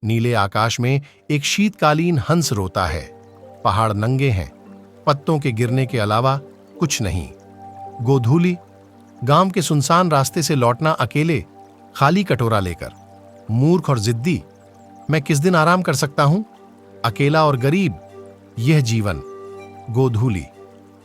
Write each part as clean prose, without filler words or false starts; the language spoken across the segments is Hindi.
नीले आकाश में एक शीतकालीन हंस रोता है। पहाड़ नंगे हैं, पत्तों के गिरने के अलावा कुछ नहीं। गोधूली, गांव के सुनसान रास्ते से लौटना अकेले, खाली कटोरा लेकर। मूर्ख और जिद्दी, मैं किस दिन आराम कर सकता हूं? अकेला और गरीब, यह जीवन। गोधूली,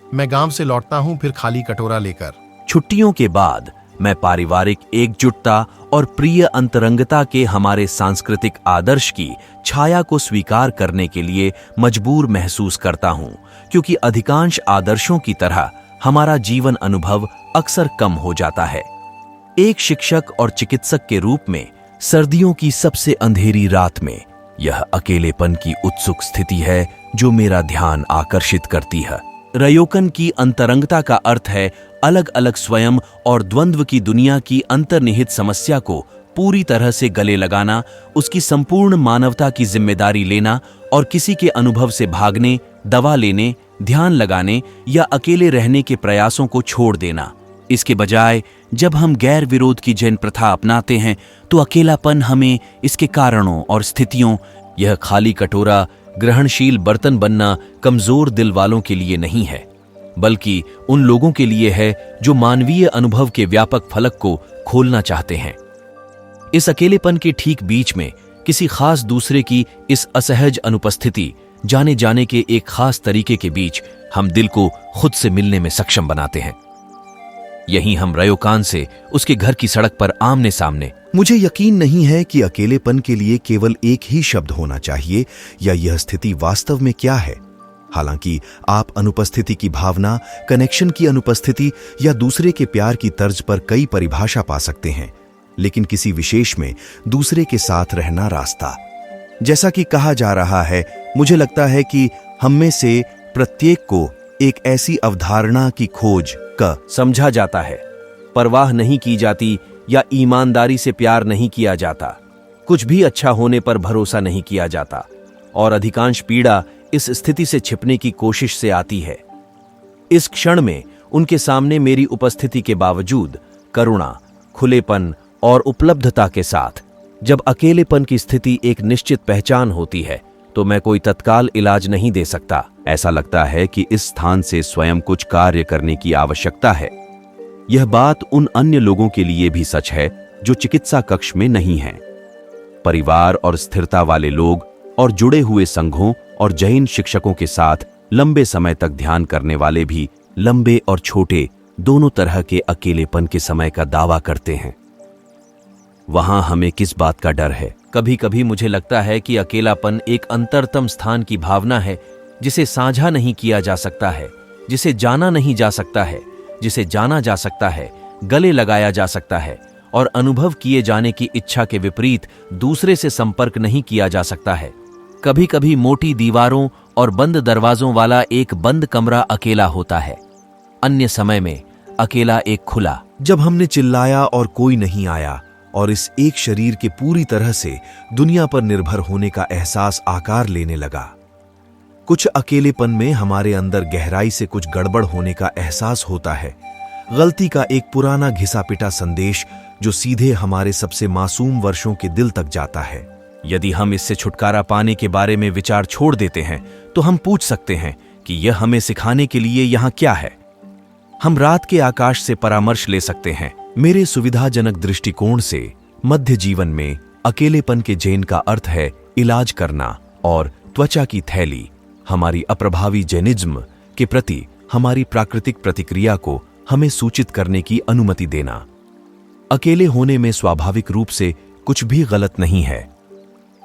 मैं गांव से लौटता हूं फिर खाली कटोरा लेकर। छुट्टियों के बाद मैं पारिवारिक एकजुटता और प्रिय अंतरंगता के हमारे सांस्कृतिक आदर्श की छाया को स्वीकार करने के लिए मजबूर महसूस करता हूं, क्योंकि अधिकांश आदर्शों की तरह हमारा जीवन अनुभव अक्सर कम हो जाता है। एक शिक्षक और चिकित्सक के रूप में सर्दियों की सबसे अंधेरी रात में यह अकेलेपन की उत्सुक स्थिति है जो मेरा ध्यान आकर्षित करती है। रयोकन की अंतरंगता का अर्थ है अलग अलग स्वयं और द्वंद्व की दुनिया की अंतर्निहित समस्या को पूरी तरह से गले लगाना, उसकी संपूर्ण मानवता की जिम्मेदारी लेना और किसी के अनुभव से भागने, दवा लेने, ध्यान लगाने या अकेले रहने के प्रयासों को छोड़ देना। इसके बजाय जब हम गैर विरोध की जैन प्रथा अपनाते हैं तो अकेलापन हमें इसके कारणों और स्थितियों, यह खाली कटोरा, ग्रहणशील बर्तन बनना कमजोर दिल वालों के लिए नहीं है, बल्कि उन लोगों के लिए है जो मानवीय अनुभव के व्यापक फलक को खोलना चाहते हैं। इस अकेलेपन के ठीक बीच में किसी खास दूसरे की इस असहज अनुपस्थिति, जाने जाने के एक खास तरीके के बीच हम दिल को खुद से मिलने में सक्षम बनाते हैं। यहीं हम रयोकान से उसके घर की सड़क पर आमने सामने। मुझे यकीन नहीं है कि अकेलेपन के लिए केवल एक ही शब्द होना चाहिए या यह स्थिति वास्तव में क्या है। हालांकि आप अनुपस्थिति की भावना, कनेक्शन की अनुपस्थिति या दूसरे के प्यार की तर्ज पर कई परिभाषा पा सकते हैं, लेकिन किसी विशेष में दूसरे के साथ रहना रास्ता। जैसा कि कहा जा रहा है, मुझे लगता है कि हम में से प्रत्येक को एक ऐसी अवधारणा की खोज का समझा जाता है, परवाह नहीं की जाती या ईमानदारी से प्यार नहीं किया जाता, कुछ भी अच्छा होने पर भरोसा नहीं किया जाता, और अधिकांश पीड़ा इस स्थिति से छिपने की कोशिश से आती है। इस क्षण में उनके सामने मेरी उपस्थिति के बावजूद करुणा, खुलेपन और उपलब्धता के साथ जब अकेलेपन की स्थिति एक निश्चित पहचान होती है तो मैं कोई तत्काल इलाज नहीं दे सकता। ऐसा लगता है कि इस स्थान से स्वयं कुछ कार्य करने की आवश्यकता है। यह बात उन अन्य लोगों के लिए भी सच है जो चिकित्सा कक्ष में नहीं हैं। परिवार और स्थिरता वाले लोग और जुड़े हुए संघों और जैन शिक्षकों के साथ लंबे समय तक ध्यान करने वाले भी लंबे और छोटे दोनों तरह के अकेलेपन के समय का दावा करते हैं। वहां हमें किस बात का डर है? कभी कभी मुझे लगता है कि अकेलापन एक अंतरतम स्थान की भावना है जिसे साझा नहीं किया जा सकता है, जिसे जाना नहीं जा सकता है, जिसे जाना जा सकता है, गले लगाया जा सकता है, और अनुभव किए जाने की इच्छा के विपरीत दूसरे से संपर्क नहीं किया जा सकता है। कभी कभी मोटी दीवारों और बंद दरवाजों वाला एक बंद कमरा अकेला होता है, अन्य समय में अकेला एक खुला। जब हमने चिल्लाया और कोई नहीं आया और इस एक शरीर के पूरी तरह से दुनिया पर निर्भर होने का एहसास आकार लेने लगा। कुछ अकेलेपन में हमारे अंदर गहराई से कुछ गड़बड़ होने का एहसास होता है, गलती का एक पुराना घिसा पिटा संदेश जो सीधे हमारे सबसे मासूम वर्षों के दिल तक जाता है। यदि हम इससे छुटकारा पाने के बारे में विचार छोड़ देते हैं तो हम पूछ सकते हैं कि यह हमें सिखाने के लिए यहाँ क्या है। हम रात के आकाश से परामर्श ले सकते हैं। मेरे सुविधाजनक दृष्टिकोण से मध्य जीवन में अकेलेपन के जैन का अर्थ है इलाज करना और त्वचा की थैली, हमारी अप्रभावी जैनिज्म के प्रति हमारी प्राकृतिक प्रतिक्रिया को हमें सूचित करने की अनुमति देना। अकेले होने में स्वाभाविक रूप से कुछ भी गलत नहीं है।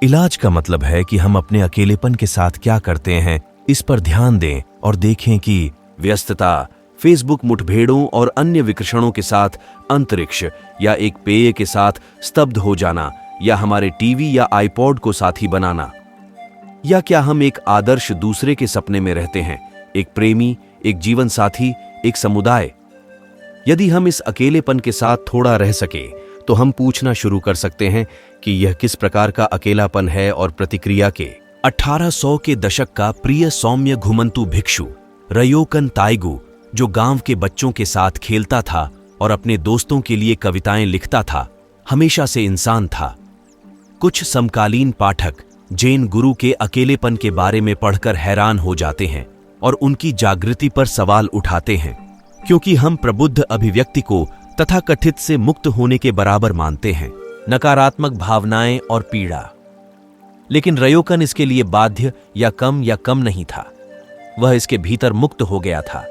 इलाज का मतलब है कि हम अपने अकेलेपन के साथ क्या करते हैं इस पर ध्यान दें और देखें कि व्यस्तता, फेसबुक मुठभेड़ों और अन्य विकर्षणों के साथ अंतरिक्ष या एक पेय के साथ स्तब्ध हो जाना या हमारे टीवी या आईपॉड को साथी बनाना, या क्या हम एक आदर्श दूसरे के सपने में रहते हैं, एक प्रेमी, एक जीवन साथी, एक समुदाय। यदि हम इस अकेलेपन के साथ थोड़ा रह सके तो हम पूछना शुरू कर सकते हैं कि यह किस प्रकार का अकेलापन है और प्रतिक्रिया के। 1800 के दशक का प्रिय सौम्य घुमंतु भिक्षु रयोकन ताइगु, जो गांव के बच्चों के साथ खेलता था और अपने दोस्तों के लिए कविताएं लिखता था, हमेशा से इंसान था। कुछ समकालीन पाठक जैन गुरु के अकेलेपन के बारे में पढ़कर हैरान हो जाते हैं और उनकी जागृति पर सवाल उठाते हैं, क्योंकि हम प्रबुद्ध अभिव्यक्ति को तथाकथित से मुक्त होने के बराबर मानते हैं, नकारात्मक भावनाएं और पीड़ा। लेकिन रयोकन इसके लिए बाध्य या कम नहीं था। वह इसके भीतर मुक्त हो गया था।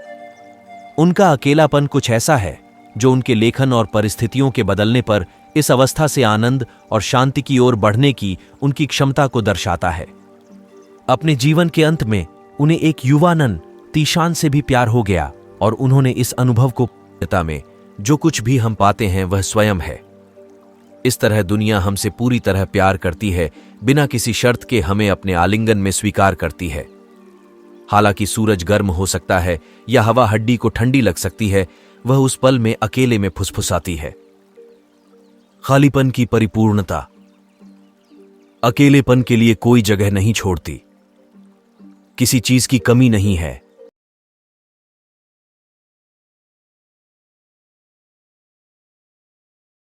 उनका अकेलापन कुछ ऐसा है जो उनके लेखन और परिस्थितियों के बदलने पर इस अवस्था से आनंद और शांति की ओर बढ़ने की उनकी क्षमता को दर्शाता है। अपने जीवन के अंत में उन्हें एक युवानन तीशान से भी प्यार हो गया और उन्होंने इस अनुभव को पिता में जो कुछ भी हम पाते हैं वह स्वयं है। इस तरह दुनिया हमसे पूरी तरह प्यार करती है, बिना किसी शर्त के हमें अपने आलिंगन में स्वीकार करती है। हालांकि सूरज गर्म हो सकता है या हवा हड्डी को ठंडी लग सकती है, वह उस पल में अकेले में फुसफुसाती है। खालीपन की परिपूर्णता अकेलेपन के लिए कोई जगह नहीं छोड़ती। किसी चीज की कमी नहीं है,